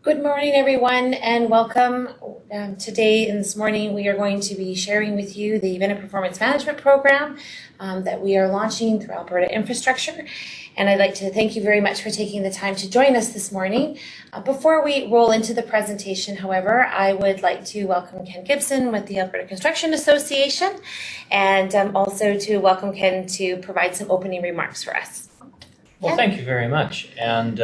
Good morning, everyone, and welcome. Today and this morning, we are going to be sharing with you the Vendor Performance Management Program that we are launching through Alberta Infrastructure. And I'd like to thank you very much for taking the time to join us this morning. Before we roll into the presentation, however, I would like to welcome Ken Gibson with the Alberta Construction Association, and also to welcome Ken to provide some opening remarks for us. Well, thank you very much. And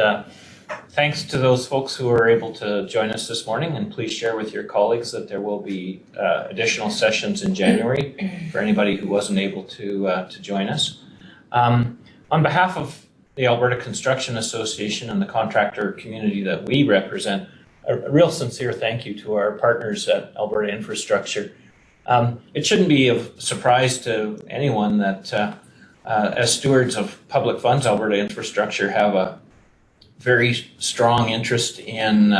thanks to those folks who were able to join us this morning, and please share with your colleagues that there will be additional sessions in January for anybody who wasn't able to join us. On behalf of the Alberta Construction Association and the contractor community that we represent, a real sincere thank you to our partners at Alberta Infrastructure. It shouldn't be a surprise to anyone that as stewards of public funds, Alberta Infrastructure have a very strong interest in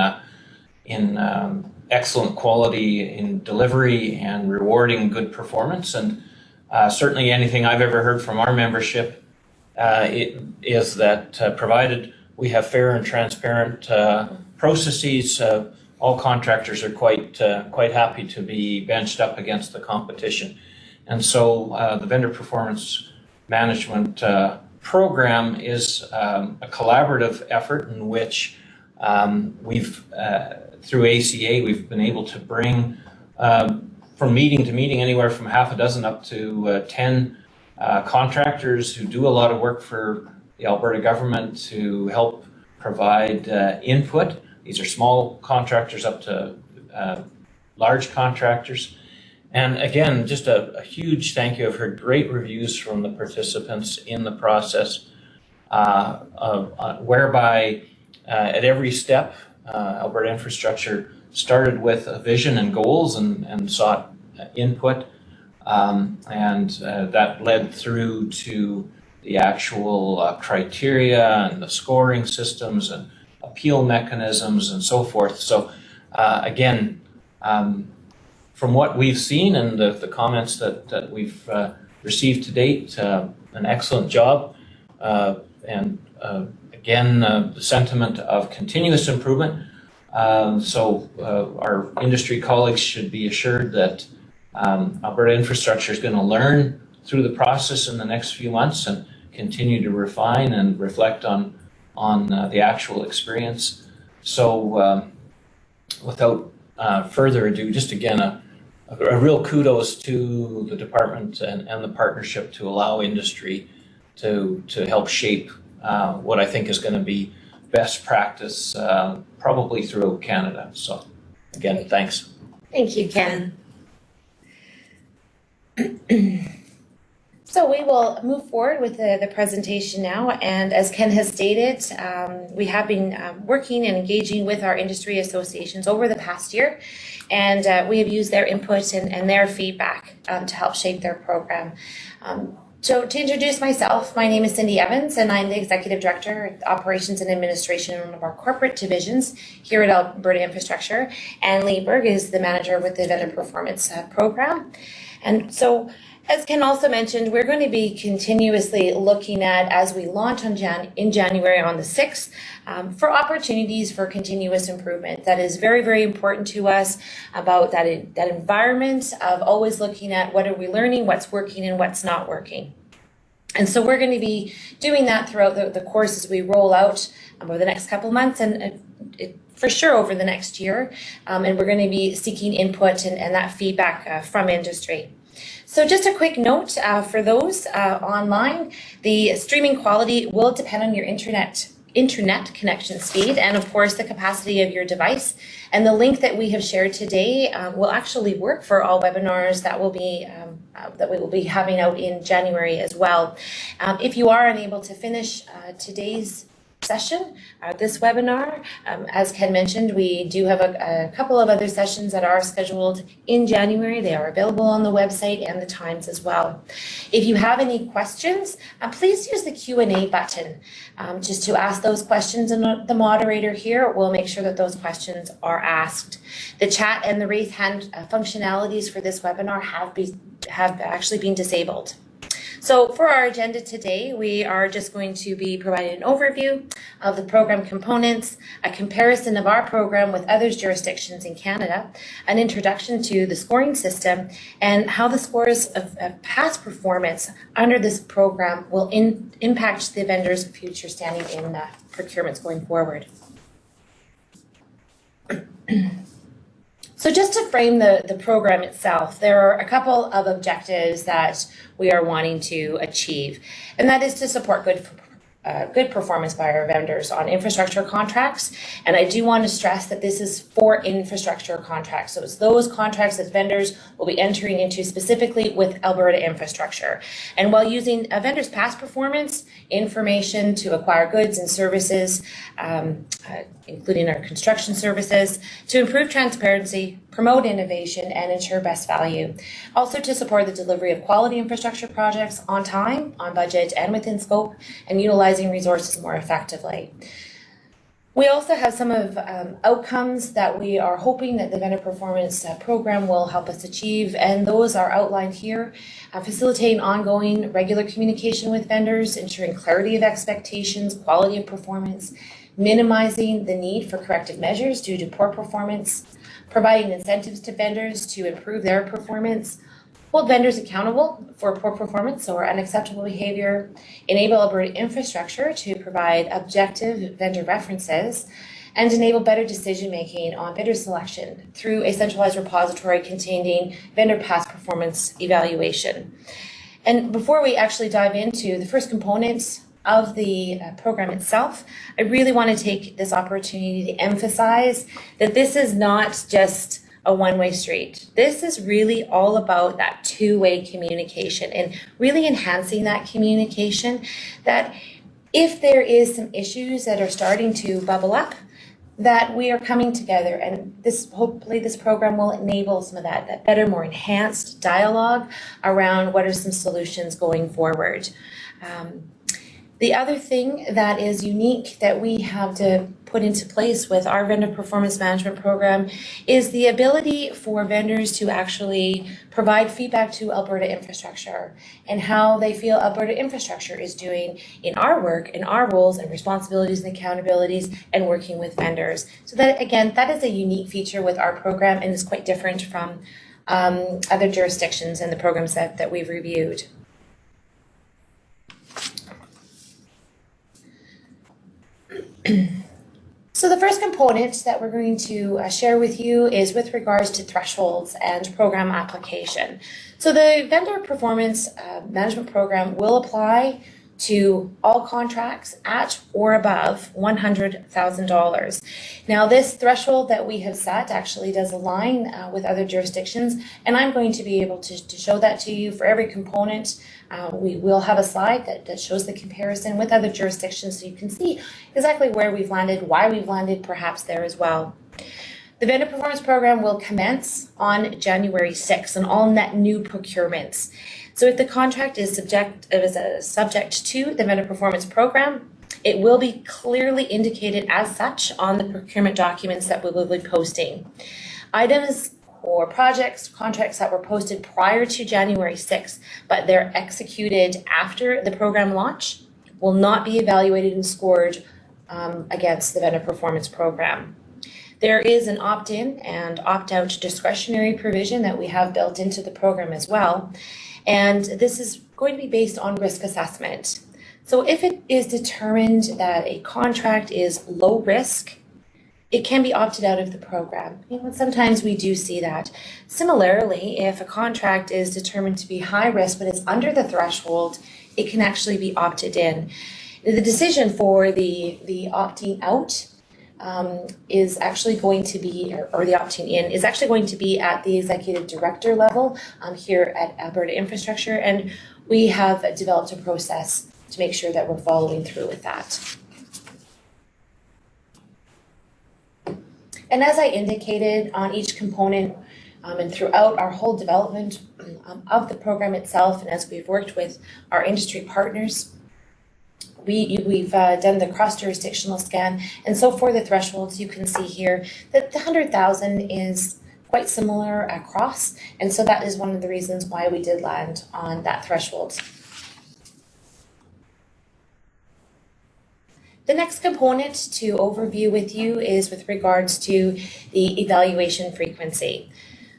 excellent quality in delivery and rewarding good performance. And certainly anything I've ever heard from our membership is that provided we have fair and transparent processes, all contractors are quite happy to be benched up against the competition. And so the Vendor Performance Management program is a collaborative effort in which we've, through ACA, we've been able to bring from meeting to meeting anywhere from half a dozen up to 10 contractors who do a lot of work for the Alberta government to help provide input. These are small contractors up to large contractors. And again, just a huge thank you. I've heard great reviews from the participants in the process, whereby at every step, Alberta Infrastructure started with a vision and goals and sought input. And that led through to the actual criteria and the scoring systems and appeal mechanisms and so forth. So again, from what we've seen and the comments that we've received to date, an excellent job. And again, the sentiment of continuous improvement. So our industry colleagues should be assured that Alberta Infrastructure is going to learn through the process in the next few months and continue to refine and reflect on the actual experience. So without further ado, just again, a real kudos to the department and the partnership to allow industry to help shape what I think is going to be best practice probably throughout Canada. So again, thanks. Thank you, Ken. So we will move forward with the presentation now, and as Ken has stated, we have been working and engaging with our industry associations over the past year, and we have used their input and their feedback to help shape their program. So to introduce myself, my name is Cindy Evans, and I'm the Executive Director of Operations and Administration in one of our corporate divisions here at Alberta Infrastructure, and Lee Berg is the manager with the Vendor Performance Program. And so, as Ken also mentioned, we're going to be continuously looking at, as we launch in January on the 6th, for opportunities for continuous improvement. That is very, very important to us, about that environment of always looking at what are we learning, what's working and what's not working. And so we're going to be doing that throughout the course as we roll out over the next couple of months and for sure over the next year. And we're going to be seeking input and that feedback from industry. So just a quick note for those online, the streaming quality will depend on your internet connection speed and of course the capacity of your device. And the link that we have shared today will actually work for all webinars that we will be having out in January as well. If you are unable to finish today's session, this webinar, as Ken mentioned, we do have a couple of other sessions that are scheduled in January. They are available on the website and the times as well. If you have any questions, please use the Q&A button just to ask those questions, and the moderator here will make sure that those questions are asked. The chat and the raise hand functionalities for this webinar have actually been disabled. So for our agenda today, we are just going to be providing an overview of the program components, a comparison of our program with other jurisdictions in Canada, an introduction to the scoring system, and how the scores of past performance under this program will impact the vendors' future standing in procurements going forward. So just to frame the program itself, there are a couple of objectives that we are wanting to achieve, and that is to support good performance by our vendors on infrastructure contracts. And I do want to stress that this is for infrastructure contracts. So it's those contracts that vendors will be entering into specifically with Alberta Infrastructure. And while using a vendor's past performance information to acquire goods and services, including our construction services, to improve transparency, promote innovation, and ensure best value. Also to support the delivery of quality infrastructure projects on time, on budget, and within scope, and utilizing resources more effectively. We also have some of outcomes that we are hoping that the vendor performance program will help us achieve, and those are outlined here. Facilitating ongoing regular communication with vendors, ensuring clarity of expectations, quality of performance, minimizing the need for corrective measures due to poor performance, providing incentives to vendors to improve their performance, hold vendors accountable for poor performance or unacceptable behavior, enable Alberta Infrastructure to provide objective vendor references, and enable better decision-making on vendor selection through a centralized repository containing vendor past performance evaluation. And before we actually dive into the first component of the program itself, I really want to take this opportunity to emphasize that this is not just a one-way street. This is really all about that two-way communication and really enhancing that communication, that if there is some issues that are starting to bubble up, that we are coming together, and hopefully this program will enable some of that better, more enhanced dialogue around what are some solutions going forward. The other thing that is unique that we have to put into place with our vendor performance management program is the ability for vendors to actually provide feedback to Alberta Infrastructure and how they feel Alberta Infrastructure is doing in our work, in our roles and responsibilities and accountabilities, and working with vendors. So that, again, that is a unique feature with our program and is quite different from other jurisdictions and the programs that we've reviewed. So the first component that we're going to share with you is with regards to thresholds and program application. So the vendor performance management program will apply to all contracts at or above $100,000. Now this threshold that we have set actually does align with other jurisdictions, and I'm going to be able to show that to you for every component. We will have a slide that shows the comparison with other jurisdictions so you can see exactly where we've landed, why we've landed perhaps there as well. The vendor performance program will commence on January 6th on all net new procurements. So if the contract is subject to the vendor performance program, it will be clearly indicated as such on the procurement documents that we will be posting. Items or projects, contracts that were posted prior to January 6th, but they're executed after the program launch, will not be evaluated and scored against the vendor performance program. There is an opt-in and opt-out discretionary provision that we have built into the program as well. And this is going to be based on risk assessment. So if it is determined that a contract is low risk, it can be opted out of the program. Sometimes we do see that. Similarly, if a contract is determined to be high risk but it's under the threshold, it can actually be opted in. The decision for the opting out is actually going to be, or the opting in, is actually going to be at the executive director level here at Alberta Infrastructure, and we have developed a process to make sure that we're following through with that. And as I indicated on each component and throughout our whole development of the program itself, and as we've worked with our industry partners, we've done the cross-jurisdictional scan, and so for the thresholds, you can see here that the 100,000 is quite similar across, and so that is one of the reasons why we did land on that threshold. The next component to overview with you is with regards to the evaluation frequency.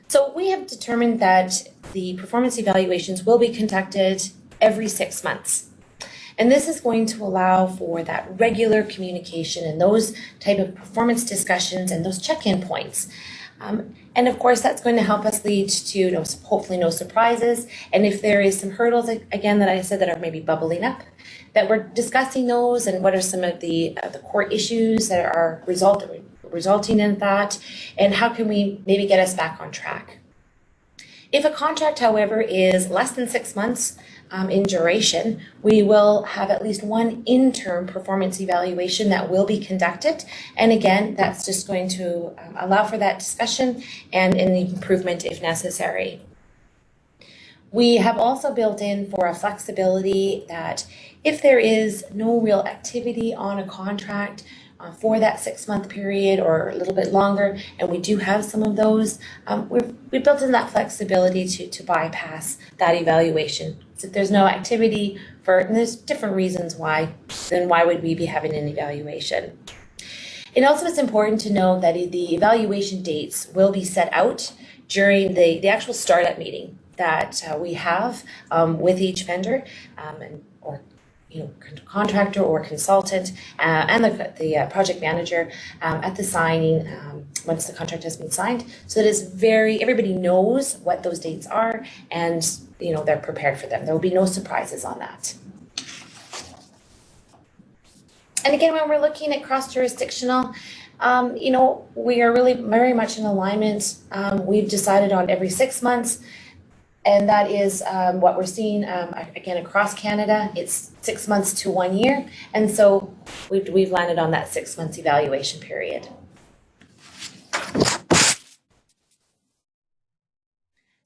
So we have determined that the performance evaluations will be conducted every 6 months. And this is going to allow for that regular communication and those type of performance discussions and those check-in points. And of course, that's going to help us lead to hopefully no surprises. And if there is some hurdles, again, that I said that are maybe bubbling up, that we're discussing those and what are some of the core issues that are resulting in that, and how can we maybe get us back on track. If a contract, however, is less than 6 months in duration, we will have at least one interim performance evaluation that will be conducted. And again, that's just going to allow for that discussion and an improvement if necessary. We have also built in for a flexibility that if there is no real activity on a contract for that 6 month period or a little bit longer, and we do have some of those, we've built in that flexibility to bypass that evaluation. So if there's no activity and there's different reasons why, then why would we be having an evaluation? And also it's important to know that the evaluation dates will be set out during the actual startup meeting that we have with each vendor or contractor or consultant and the project manager at the signing once the contract has been signed. So it is everybody knows what those dates are, and they're prepared for them. There will be no surprises on that. And again, when we're looking at cross-jurisdictional, we are really very much in alignment. We've decided on every 6 months. And that is what we're seeing, again, across Canada. It's 6 months to 1 year. And so we've landed on that 6 months evaluation period.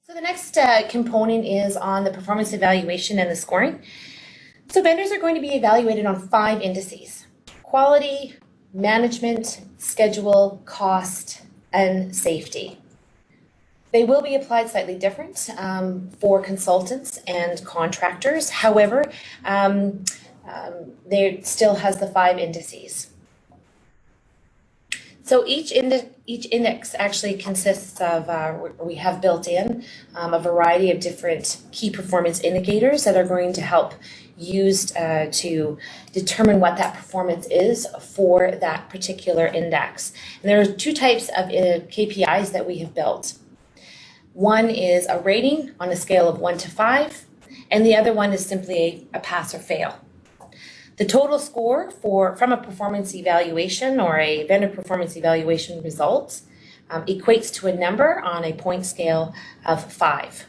So the next component is on the performance evaluation and the scoring. So vendors are going to be evaluated on 5 indices: quality, management, schedule, cost, and safety. They will be applied slightly different for consultants and contractors. However, there still has the 5 indices. So each index actually consists of, we have built in a variety of different key performance indicators that are going to help used to determine what that performance is for that particular index. And there are 2 types of KPIs that we have built. One is a rating on a scale of 1 to 5, and the other one is simply a pass or fail. The total score from a performance evaluation or a vendor performance evaluation result equates to a number on a point scale of 5.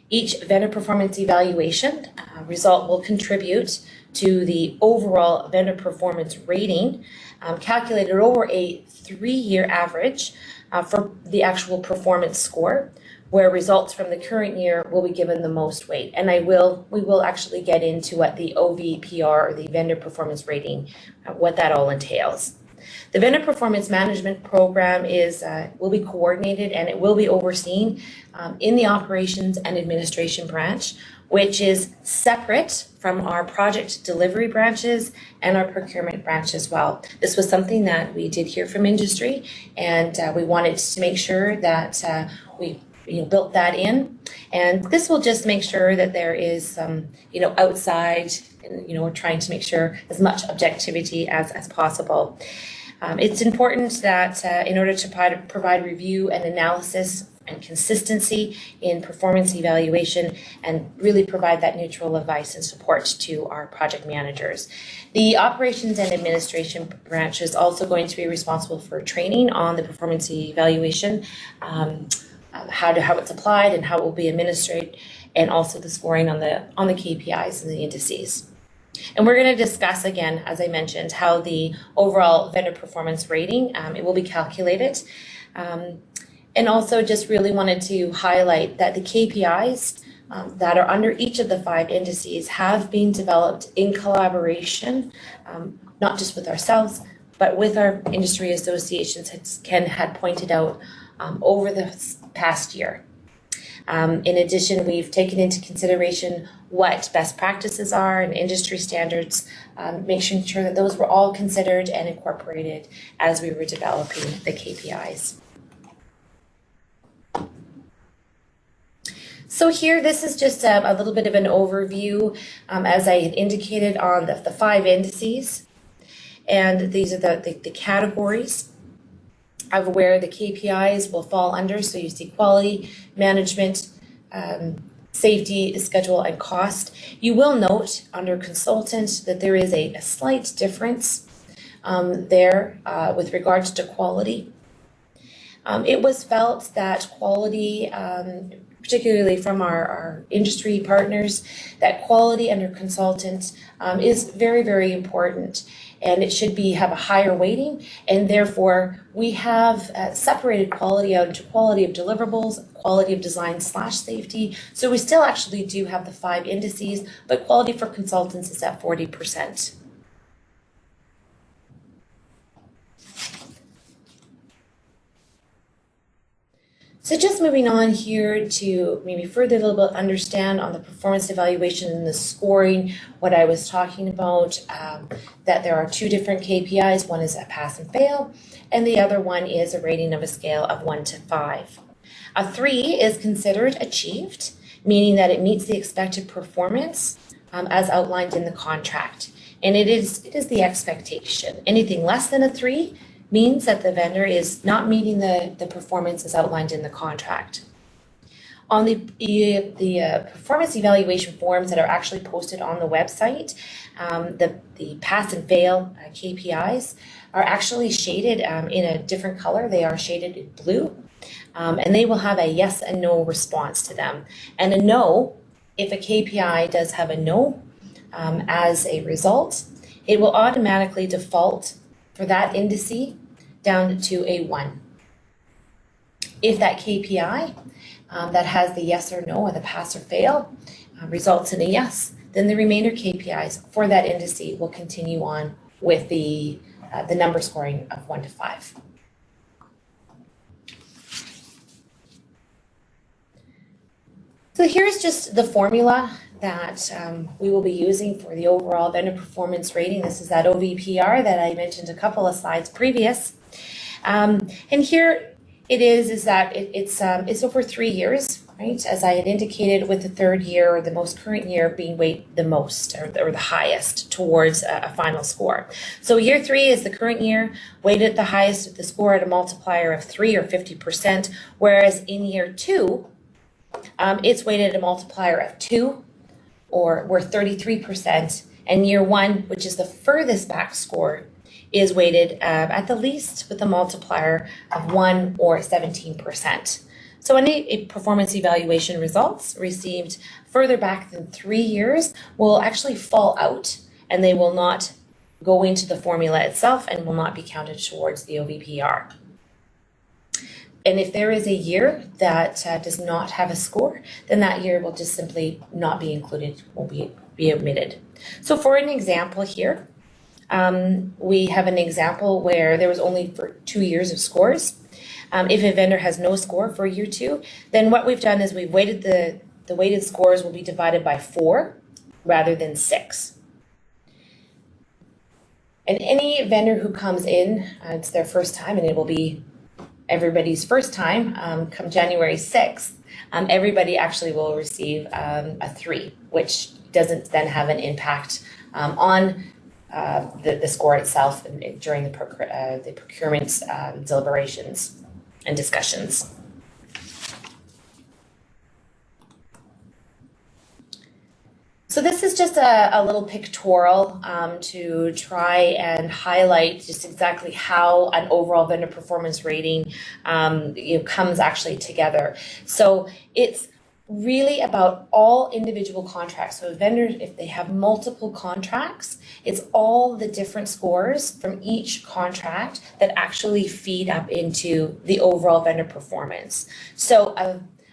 Each vendor performance evaluation result will contribute to the overall vendor performance rating calculated over a 3-year average for the actual performance score, where results from the current year will be given the most weight. And we will actually get into what the OVPR, or the vendor performance rating, what that all entails. The vendor performance management program will be coordinated, and it will be overseen in the operations and administration branch, which is separate from our project delivery branches and our procurement branch as well. This was something that we did hear from industry, and we wanted to make sure that we built that in. And this will just make sure that there is some, outside, we're trying to make sure as much objectivity as possible. It's important that in order to provide review and analysis and consistency in performance evaluation and really provide that neutral advice and support to our project managers. The operations and administration branch is also going to be responsible for training on the performance evaluation, how it's applied and how it will be administered, and also the scoring on the KPIs and the indices. And we're going to discuss again, as I mentioned, how the overall vendor performance rating it will be calculated. And also just really wanted to highlight that the KPIs that are under each of the 5 indices have been developed in collaboration, not just with ourselves, but with our industry associations, as Ken had pointed out over the past year. In addition, we've taken into consideration what best practices are and industry standards, making sure that those were all considered and incorporated as we were developing the KPIs. So here, this is just a little bit of an overview, as I had indicated, on the 5 indices. And these are the categories of where the KPIs will fall under. So you see quality, management, safety, schedule, and cost. You will note under consultant that there is a slight difference there with regards to quality. It was felt that quality, particularly from our industry partners, that quality under consultant is very, very important, and it should have a higher weighting, and therefore we have separated quality out into quality of deliverables, quality of design / safety. So we still actually do have the 5 indices, but quality for consultants is at 40%. So just moving on here to maybe further a little bit understand on the performance evaluation and the scoring, what I was talking about, that there are 2 different KPIs. One is a pass and fail, and the other one is a rating of a scale of 1 to 5. A 3 is considered achieved, meaning that it meets the expected performance as outlined in the contract. And it is the expectation. Anything less than a 3 means that the vendor is not meeting the performance as outlined in the contract. On the performance evaluation forms that are actually posted on the website, the pass and fail KPIs are actually shaded in a different color. They are shaded in blue, and they will have a yes and no response to them. And a no, if a KPI does have a no as a result, it will automatically default for that indice down to a 1. If that KPI that has the yes or no or the pass or fail results in a yes, then the remainder KPIs for that indice will continue on with the number scoring of 1 to 5. So here's just the formula that we will be using for the overall vendor performance rating. This is that OVPR that I mentioned a couple of slides previous. And here it is that it's over 3 years, right? As I had indicated, with the 3rd year or the most current year being weighted the most or the highest towards a final score. So year 3 is the current year, weighted the highest with the score at a multiplier of 3 or 50%, whereas in year 2, it's weighted at a multiplier of 2, or we're 33%, and year 1, which is the furthest back score, is weighted at the least with a multiplier of 1 or 17%. So any performance evaluation results received further back than 3 years will actually fall out, and they will not go into the formula itself and will not be counted towards the OVPR. And if there is a year that does not have a score, then that year will just simply not be included, will be omitted. So for an example here, we have an example where there was only for 2 years of scores. If a vendor has no score for year 2, then what we've done is we've weighted the weighted scores will be divided by 4 rather than 6. And any vendor who comes in, it's their first time, and it will be everybody's first time, come January 6th, everybody actually will receive a 3, which doesn't then have an impact on the score itself during the procurement deliberations and discussions. So this is just a little pictorial to try and highlight just exactly how an overall vendor performance rating comes actually together. So it's really about all individual contracts. So vendors, if they have multiple contracts, it's all the different scores from each contract that actually feed up into the overall vendor performance. So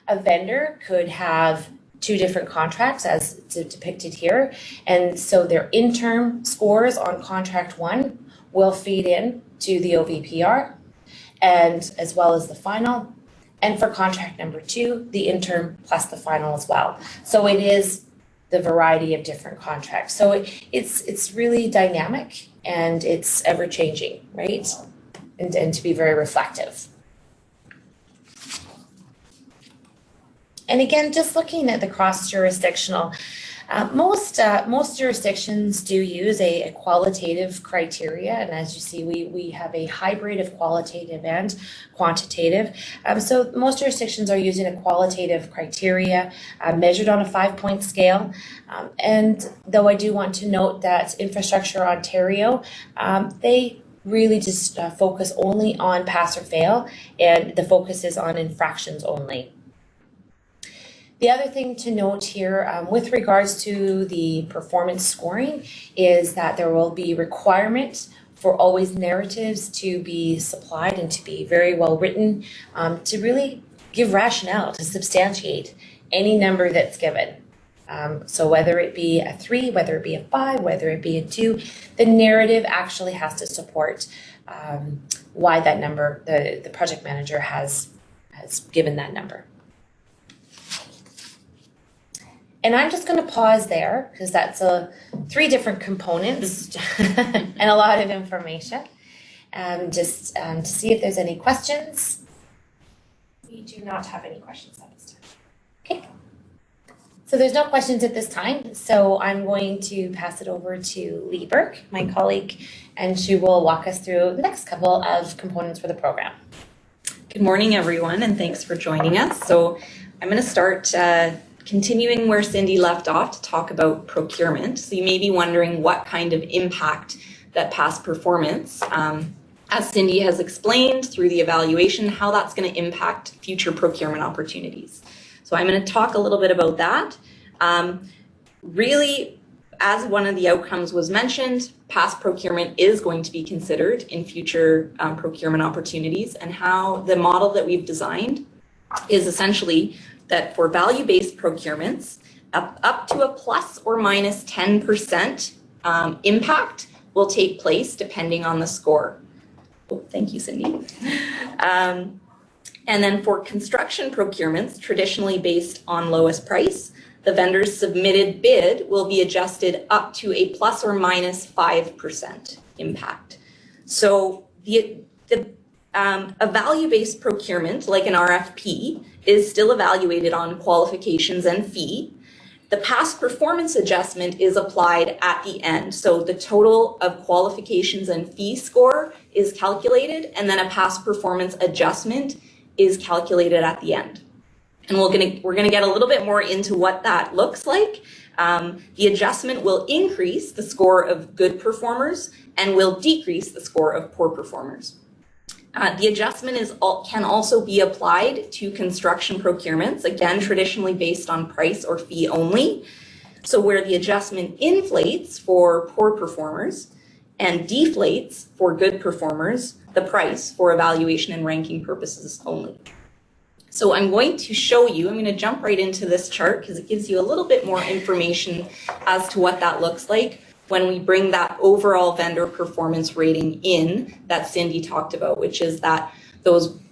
a vendor could have 2 different contracts as depicted here. And so their interim scores on contract 1 will feed in to the OVPR, and as well as the final. And for contract number 2, the interim plus the final as well. So it is the variety of different contracts. So it's really dynamic and it's ever changing, right? And to be very reflective. And again, just looking at the cross-jurisdictional, most jurisdictions do use a qualitative criteria, and as you see, we have a hybrid of qualitative and quantitative. So most jurisdictions are using a qualitative criteria measured on a 5-point scale. And though I do want to note that Infrastructure Ontario, they really just focus only on pass or fail, and the focus is on infractions only. The other thing to note here with regards to the performance scoring is that there will be requirement for always narratives to be supplied and to be very well written to really give rationale, to substantiate any number that's given. So whether it be a 3, whether it be a 5, whether it be a 2, the narrative actually has to support why that number, the project manager has given that number. And I'm just going to pause there because that's 3 different components and a lot of information. Just to see if there's any questions. We do not have any questions at this time. Okay. So there's no questions at this time. So I'm going to pass it over to Lee Burke, my colleague, and she will walk us through the next couple of components for the program. Good morning, everyone, and thanks for joining us. So I'm going to start continuing where Cindy left off to talk about procurement. So you may be wondering what kind of impact that past performance, as Cindy has explained through the evaluation, how that's going to impact future procurement opportunities. So I'm going to talk a little bit about that. Really, as one of the outcomes was mentioned, past procurement is going to be considered in future procurement opportunities, and how the model that we've designed is essentially that for value-based procurements, up to a plus or minus 10% impact will take place depending on the score. Oh, thank you, Cindy. And then for construction procurements, traditionally based on lowest price, the vendor's submitted bid will be adjusted up to a plus or minus 5% impact. So a value-based procurement, like an RFP, is still evaluated on qualifications and fee. The past performance adjustment is applied at the end. So the total of qualifications and fee score is calculated, and then a past performance adjustment is calculated at the end. And we're gonna get a little bit more into what that looks like. The adjustment will increase the score of good performers and will decrease the score of poor performers. The adjustment can also be applied to construction procurements, again, traditionally based on price or fee only. So where the adjustment inflates for poor performers and deflates for good performers, the price for evaluation and ranking purposes only. So I'm going to show you, I'm going to jump right into this chart because it gives you a little bit more information as to what that looks like when we bring that overall vendor performance rating in that Cindy talked about, which is that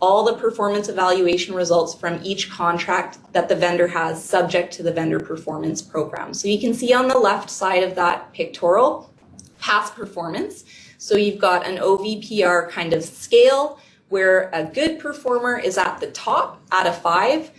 all the performance evaluation results from each contract that the vendor has subject to the vendor performance program. So you can see on the left side of that pictorial, past performance. So you've got an OVPR kind of scale where a good performer is at the top at a 5.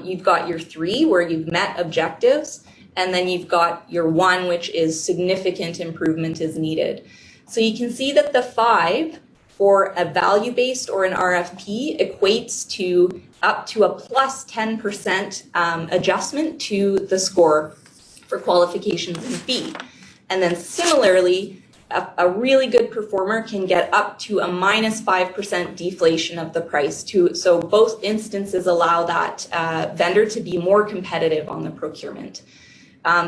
You've got your 3 where you've met objectives. And then you've got your 1, which is significant improvement is needed. So you can see that the 5 for a value-based or an RFP equates to up to a plus 10% adjustment to the score for qualifications and fee. And then similarly, a really good performer can get up to a minus 5% deflation of the price. So both instances allow that vendor to be more competitive on the procurement.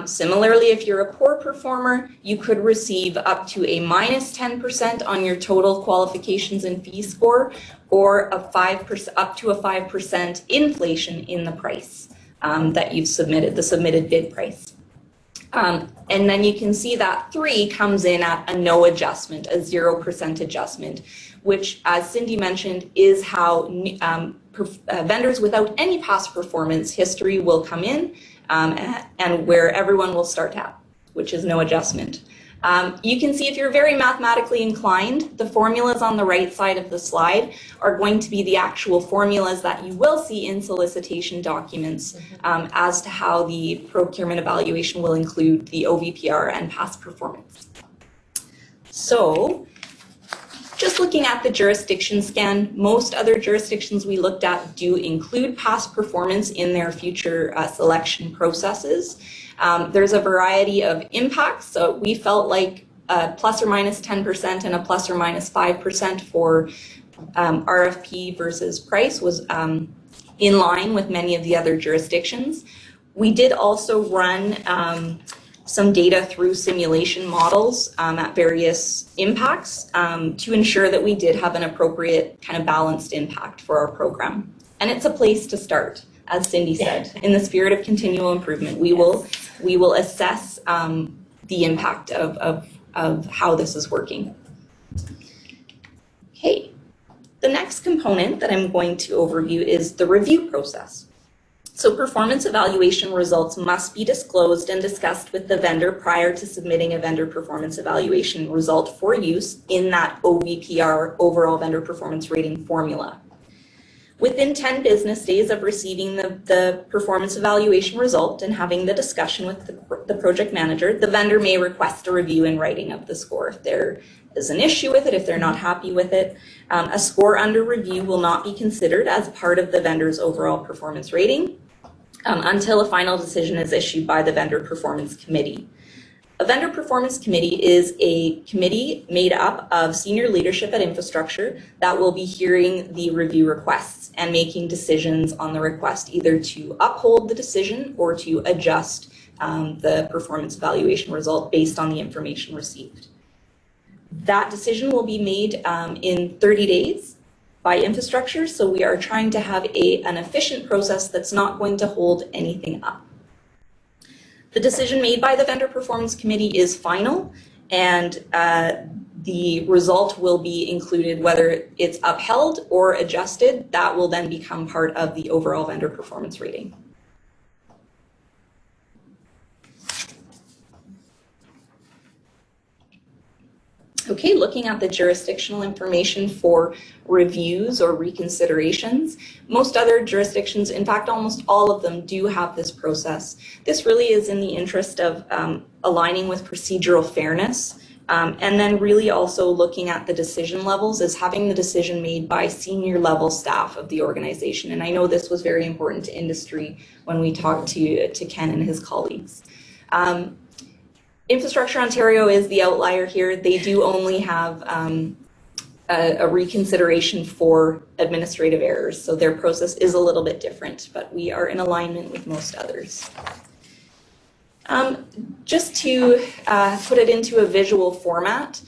Similarly, if you're a poor performer, you could receive up to a minus 10% on your total qualifications and fee score, or up to a 5% inflation in the price that you've submitted, the submitted bid price. And then you can see that 3 comes in at a no adjustment, a 0% adjustment, which, as Cindy mentioned, is how vendors without any past performance history will come in and where everyone will start at, which is no adjustment. You can see if you're very mathematically inclined, the formulas on the right side of the slide are going to be the actual formulas that you will see in solicitation documents as to how the procurement evaluation will include the OVPR and past performance. So, just looking at the jurisdiction scan, most other jurisdictions we looked at do include past performance in their future selection processes. There's a variety of impacts, so we felt like a plus or minus 10% and a plus or minus 5% for RFP versus price was in line with many of the other jurisdictions. We did also run some data through simulation models at various impacts to ensure that we did have an appropriate kind of balanced impact for our program. And it's a place to start, as Cindy said. In the spirit of continual improvement, we will assess the impact of how this is working. Okay, the next component that I'm going to overview is the review process. So performance evaluation results must be disclosed and discussed with the vendor prior to submitting a vendor performance evaluation result for use in that OVPR, overall vendor performance rating formula. Within 10 business days of receiving the performance evaluation result and having the discussion with the project manager, the vendor may request a review in writing of the score. If there is an issue with it, if they're not happy with it, a score under review will not be considered as part of the vendor's overall performance rating until a final decision is issued by the vendor performance committee. A vendor performance committee is a committee made up of senior leadership at infrastructure that will be hearing the review requests and making decisions on the request, either to uphold the decision or to adjust the performance evaluation result based on the information received. That decision will be made in 30 days by infrastructure, so we are trying to have an efficient process that's not going to hold anything up. The decision made by the vendor performance committee is final, and the result will be included, whether it's upheld or adjusted. That will then become part of the overall vendor performance rating. Okay, looking at the jurisdictional information for reviews or reconsiderations, most other jurisdictions, in fact, almost all of them do have this process. This really is in the interest of aligning with procedural fairness, and then really also looking at the decision levels as having the decision made by senior level staff of the organization. And I know this was very important to industry when we talked to Ken and his colleagues. Infrastructure Ontario is the outlier here. They do only have a reconsideration for administrative errors, so their process is a little bit different, but we are in alignment with most others. Just to put it into a visual format,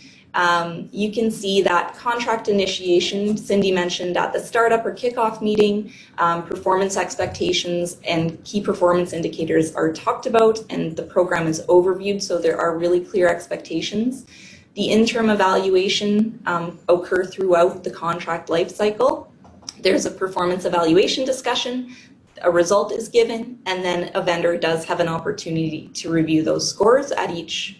you can see that contract initiation, Cindy mentioned at the startup or kickoff meeting, performance expectations and key performance indicators are talked about, and the program is overviewed, so there are really clear expectations. The interim evaluation occur throughout the contract life cycle. There's a performance evaluation discussion, a result is given, and then a vendor does have an opportunity to review those scores at each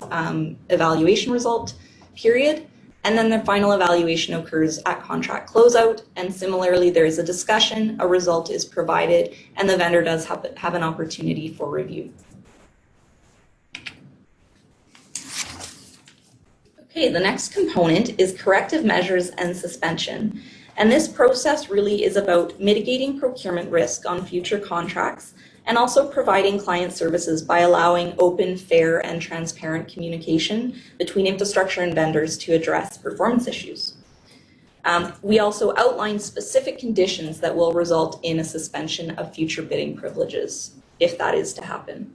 evaluation result period, and then the final evaluation occurs at contract closeout, and similarly there's a discussion, a result is provided, and the vendor does have an opportunity for review. Okay, the next component is corrective measures and suspension, and this process really is about mitigating procurement risk on future contracts and also providing client services by allowing open, fair, and transparent communication between infrastructure and vendors to address performance issues. We also outline specific conditions that will result in a suspension of future bidding privileges, if that is to happen.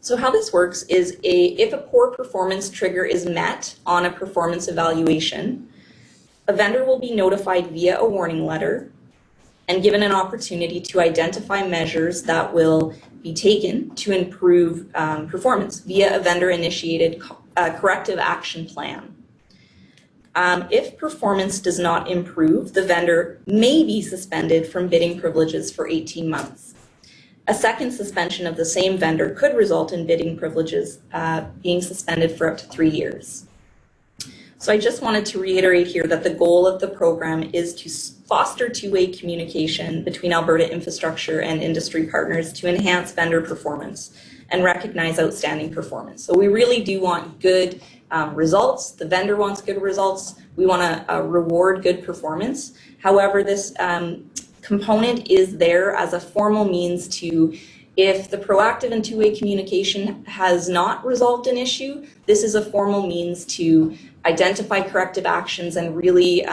So how this works is if a poor performance trigger is met on a performance evaluation, a vendor will be notified via a warning letter and given an opportunity to identify measures that will be taken to improve performance via a vendor-initiated corrective action plan. If performance does not improve, the vendor may be suspended from bidding privileges for 18 months. A second suspension of the same vendor could result in bidding privileges being suspended for up to 3 years. So I just wanted to reiterate here that the goal of the program is to foster two-way communication between Alberta Infrastructure and industry partners to enhance vendor performance and recognize outstanding performance. So we really do want good results. The vendor wants good results. We want to reward good performance. However, this component is there as a formal means to, if the proactive and two-way communication has not resolved an issue, this is a formal means to identify corrective actions and really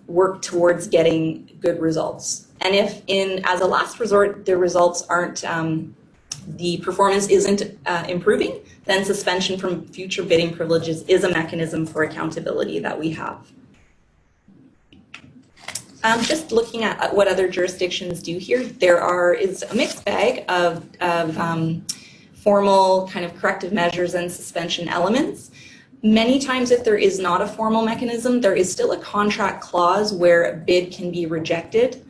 work towards getting good results. And if as a last resort, the results aren't, the performance isn't improving, then suspension from future bidding privileges is a mechanism for accountability that we have. Just looking at what other jurisdictions do here, is a mixed bag of formal kind of corrective measures and suspension elements. Many times if there is not a formal mechanism, there is still a contract clause where a bid can be rejected.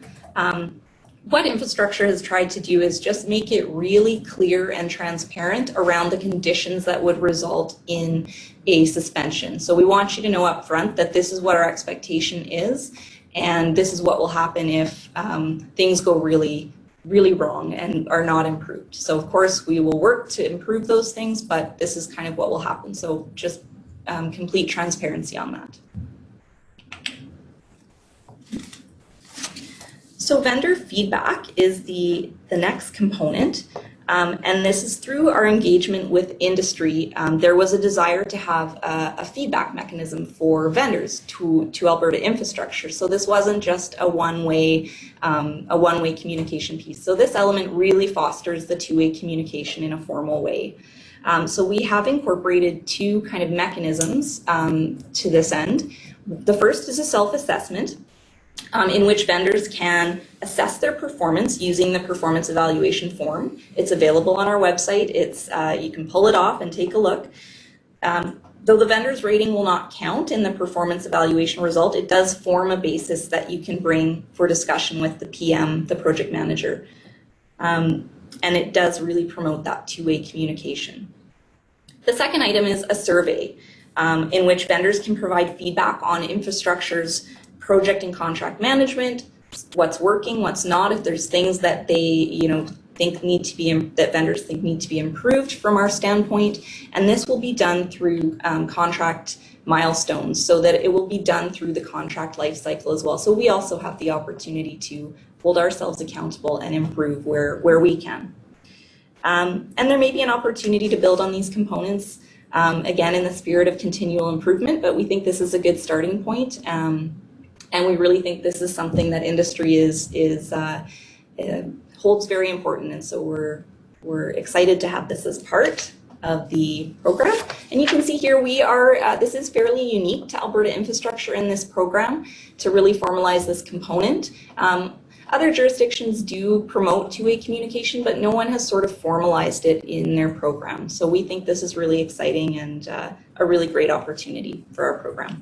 What infrastructure has tried to do is just make it really clear and transparent around the conditions that would result in a suspension. So we want you to know up front that this is what our expectation is, and this is what will happen if things go really, really wrong and are not improved. So of course we will work to improve those things, but this is kind of what will happen. So just complete transparency on that. So vendor feedback is the next component, and this is through our engagement with industry. There was a desire to have a feedback mechanism for vendors to Alberta Infrastructure. So this wasn't just a one-way communication piece. So this element really fosters the two-way communication in a formal way. So we have incorporated two kind of mechanisms to this end. The first is a self-assessment, in which vendors can assess their performance using the performance evaluation form. It's available on our website. You can pull it off and take a look. Though the vendor's rating will not count in the performance evaluation result, it does form a basis that you can bring for discussion with the PM, the project manager. And it does really promote that two-way communication. The second item is a survey in which vendors can provide feedback on infrastructure's project and contract management, what's working, what's not, if there's things that they think need to be, that vendors think need to be improved from our standpoint. And this will be done through contract milestones, so that it will be done through the contract life cycle as well. So we also have the opportunity to hold ourselves accountable and improve where we can. And there may be an opportunity to build on these components, again, in the spirit of continual improvement, but we think this is a good starting point. And we really think this is something that industry holds very important, and so we're excited to have this as part of the program. And you can see here we are. This is fairly unique to Alberta Infrastructure in this program to really formalize this component. Other jurisdictions do promote two-way communication, but no one has sort of formalized it in their program. So we think this is really exciting and a really great opportunity for our program.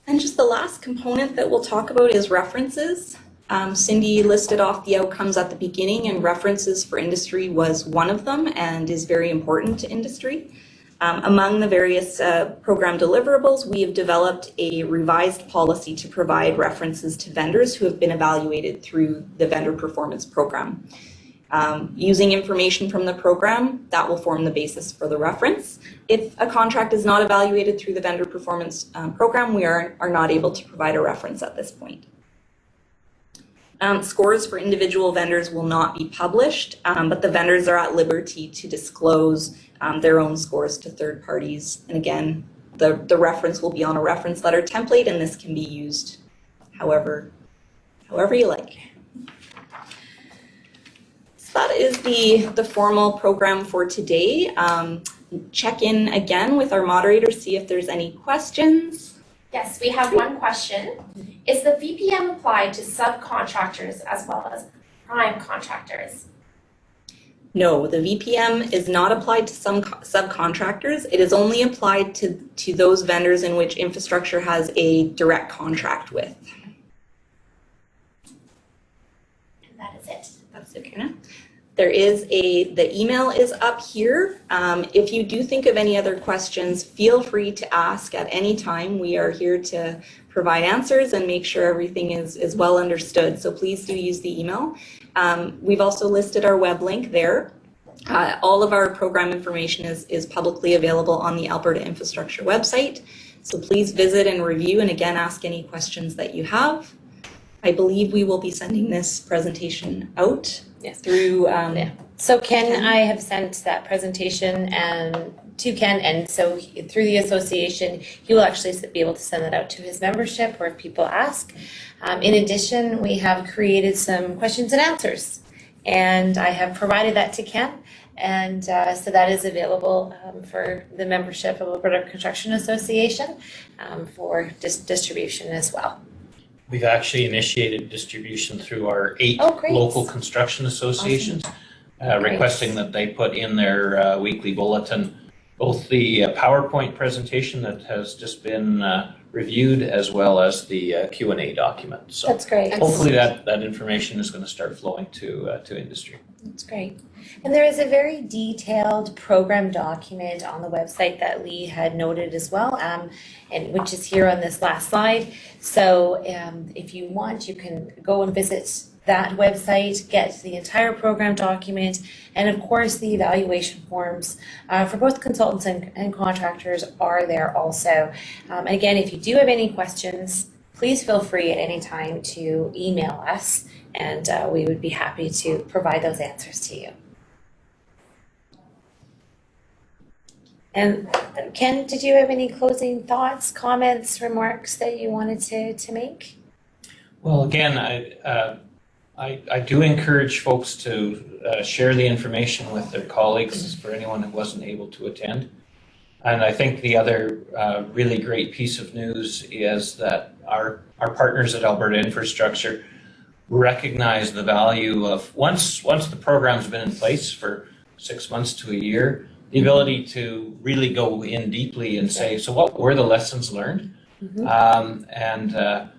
And just the last component that we'll talk about is references. Cindy listed off the outcomes at the beginning, and references for industry was one of them and is very important to industry. Among the various program deliverables, we have developed a revised policy to provide references to vendors who have been evaluated through the vendor performance program. Using information from the program, that will form the basis for the reference. If a contract is not evaluated through the vendor performance program, we are not able to provide a reference at this point. Scores for individual vendors will not be published, but the vendors are at liberty to disclose their own scores to third parties. And again, the reference will be on a reference letter template, and this can be used however you like. That is the formal program for today. Check in again with our moderator, see if there's any questions. Yes, we have one question. Is the VPM applied to subcontractors as well as prime contractors? No, the VPM is not applied to some subcontractors. It is only applied to those vendors in which infrastructure has a direct contract with. And that is it. That's okay now. There is the email is up here. If you do think of any other questions, feel free to ask at any time. We are here to provide answers and make sure everything is well understood. So please do use the email. We've also listed our web link there. All of our program information is publicly available on the Alberta Infrastructure website. So please visit and review, and again, ask any questions that you have. I believe we will be sending this presentation out through. So Ken, I have sent that presentation to Ken, and so through the association, he will actually be able to send that out to his membership, or if people ask. In addition, we have created some questions and answers, and I have provided that to Ken, and so that is available for the membership of Alberta Construction Association for distribution as well. We've actually initiated distribution through our 8 local construction associations, requesting that they put in their weekly bulletin both the PowerPoint presentation that has just been reviewed, as well as the Q&A document. So that's great. Hopefully that information is going to start flowing to industry. That's great. And there is a very detailed program document on the website that Lee had noted as well, and which is here on this last slide. So if you want, you can go and visit that website, get the entire program document, and of course the evaluation forms for both consultants and contractors are there also. And again, if you do have any questions, please feel free at any time to email us, and we would be happy to provide those answers to you. And Ken, did you have any closing thoughts, comments, remarks that you wanted to make? Well, again, I do encourage folks to share the information with their colleagues for anyone who wasn't able to attend. And I think the other really great piece of news is that our partners at Alberta Infrastructure recognize the value of, once the program's been in place for 6 months to a year, the ability to really go in deeply and say, so what were the lessons learned? Mm-hmm. And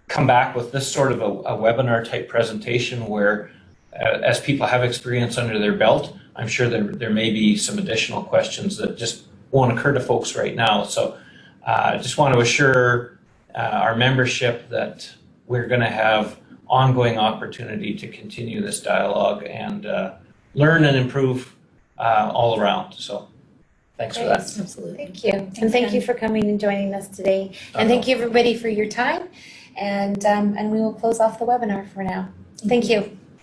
come back with this sort of a webinar type presentation where as people have experience under their belt, I'm sure there may be some additional questions that just won't occur to folks right now. So I just want to assure our membership that we're going to have ongoing opportunity to continue this dialogue and learn and improve all around. So thanks for that. Absolutely. Thank you. And thank you for coming and joining us today. And thank you everybody for your time. And we will close off the webinar for now. Thank you.